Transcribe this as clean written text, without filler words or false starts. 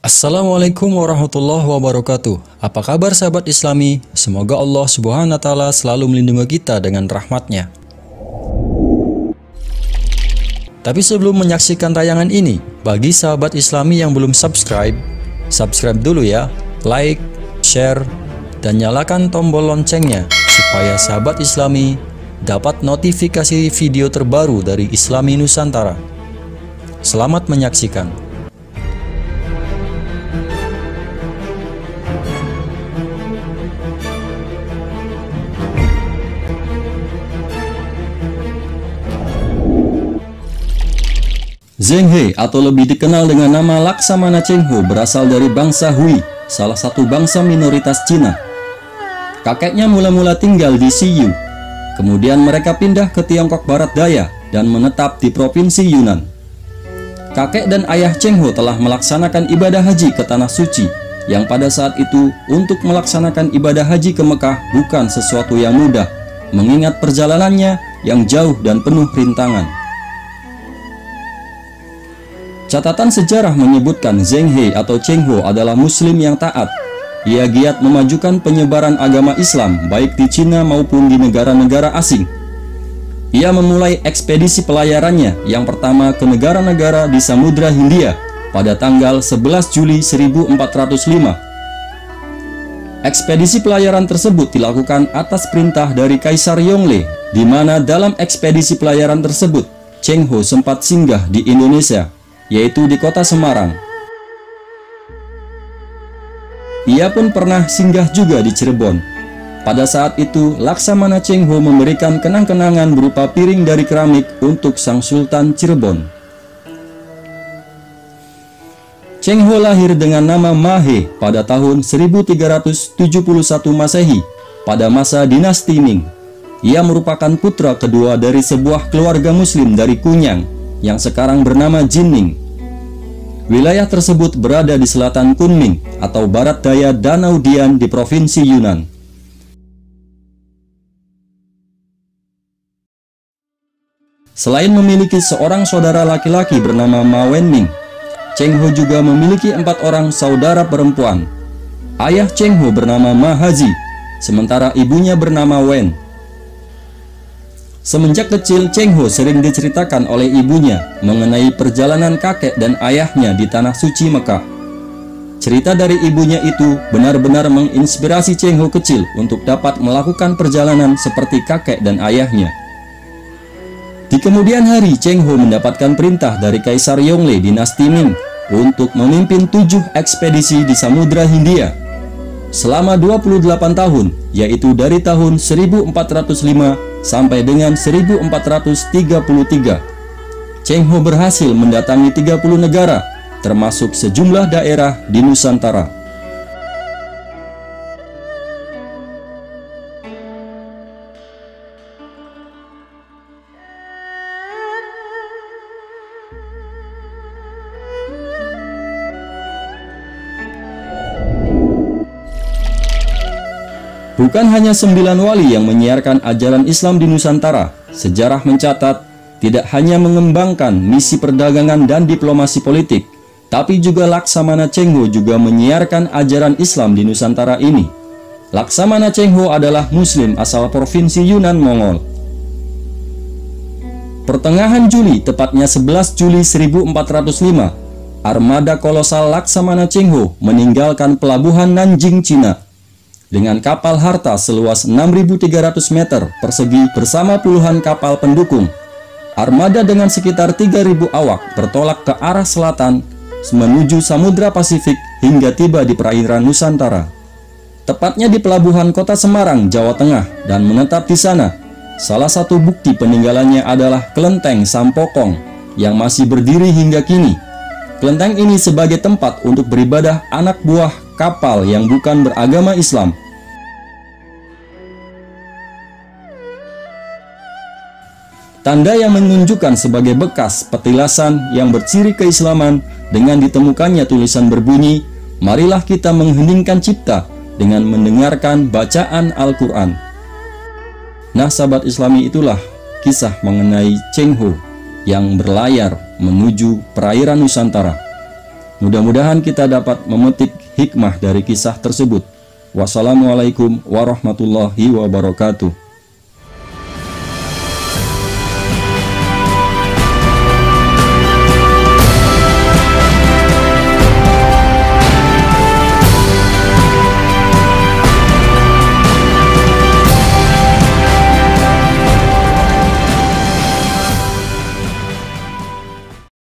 Assalamualaikum warahmatullahi wabarakatuh. Apa kabar sahabat Islami? Semoga Allah Subhanahu wa Ta'ala selalu melindungi kita dengan rahmat-Nya. Tapi sebelum menyaksikan tayangan ini, bagi sahabat Islami yang belum subscribe dulu ya, like, share, dan nyalakan tombol loncengnya supaya sahabat Islami dapat notifikasi video terbaru dari Islami Nusantara. Selamat menyaksikan. Zheng He atau lebih dikenal dengan nama Laksamana Cheng Ho berasal dari bangsa Hui, salah satu bangsa minoritas Cina. Kakeknya mula-mula tinggal di Siyu, kemudian mereka pindah ke Tiongkok Barat Daya dan menetap di Provinsi Yunnan. Kakek dan ayah Cheng Ho telah melaksanakan ibadah haji ke Tanah Suci, yang pada saat itu untuk melaksanakan ibadah haji ke Mekah bukan sesuatu yang mudah, mengingat perjalanannya yang jauh dan penuh rintangan. Catatan sejarah menyebutkan Zheng He atau Cheng Ho adalah muslim yang taat. Ia giat memajukan penyebaran agama Islam baik di Cina maupun di negara-negara asing. Ia memulai ekspedisi pelayarannya yang pertama ke negara-negara di Samudra Hindia pada tanggal 11 Juli 1405. Ekspedisi pelayaran tersebut dilakukan atas perintah dari Kaisar Yongle, di mana dalam ekspedisi pelayaran tersebut Cheng Ho sempat singgah di Indonesia, yaitu di kota Semarang. Ia pun pernah singgah juga di Cirebon. Pada saat itu, Laksamana Cheng Ho memberikan kenang-kenangan berupa piring dari keramik untuk Sang Sultan Cirebon. Cheng Ho lahir dengan nama Ma He pada tahun 1371 Masehi pada masa dinasti Ming. Ia merupakan putra kedua dari sebuah keluarga muslim dari Kunyang yang sekarang bernama Jinning. Wilayah tersebut berada di selatan Kunming atau barat daya Danau Dian di Provinsi Yunnan. Selain memiliki seorang saudara laki-laki bernama Ma Wenming, Cheng Ho juga memiliki 4 orang saudara perempuan. Ayah Cheng Ho bernama Ma Haji, sementara ibunya bernama Wen. Semenjak kecil, Cheng Ho sering diceritakan oleh ibunya mengenai perjalanan kakek dan ayahnya di Tanah Suci Mekah. Cerita dari ibunya itu benar-benar menginspirasi Cheng Ho kecil untuk dapat melakukan perjalanan seperti kakek dan ayahnya. Di kemudian hari, Cheng Ho mendapatkan perintah dari Kaisar Yongle dinasti Ming untuk memimpin 7 ekspedisi di Samudra Hindia selama 28 tahun, yaitu dari tahun 1405 sampai dengan 1433. Cheng Ho berhasil mendatangi 30 negara, termasuk sejumlah daerah di Nusantara. Bukan hanya 9 wali yang menyiarkan ajaran Islam di Nusantara, sejarah mencatat tidak hanya mengembangkan misi perdagangan dan diplomasi politik, tapi juga Laksamana Cheng Ho juga menyiarkan ajaran Islam di Nusantara ini. Laksamana Cheng Ho adalah muslim asal Provinsi Yunnan, Mongol. Pertengahan Juli, tepatnya 11 Juli 1405, armada kolosal Laksamana Cheng Ho meninggalkan pelabuhan Nanjing, Cina dengan kapal harta seluas 6.300 meter persegi bersama puluhan kapal pendukung. Armada dengan sekitar 3.000 awak bertolak ke arah selatan menuju Samudra Pasifik hingga tiba di perairan Nusantara, tepatnya di pelabuhan kota Semarang, Jawa Tengah, dan menetap di sana. Salah satu bukti peninggalannya adalah kelenteng Sampokong yang masih berdiri hingga kini. Kelenteng ini sebagai tempat untuk beribadah anak buah kapal yang bukan beragama Islam. Tanda yang menunjukkan sebagai bekas petilasan yang berciri keislaman dengan ditemukannya tulisan berbunyi, "Marilah kita mengheningkan cipta dengan mendengarkan bacaan Al-Quran." Nah sahabat Islami, itulah kisah mengenai Cheng Ho yang berlayar menuju perairan Nusantara. Mudah-mudahan kita dapat memetik hikmah dari kisah tersebut. Wassalamualaikum warahmatullahi wabarakatuh.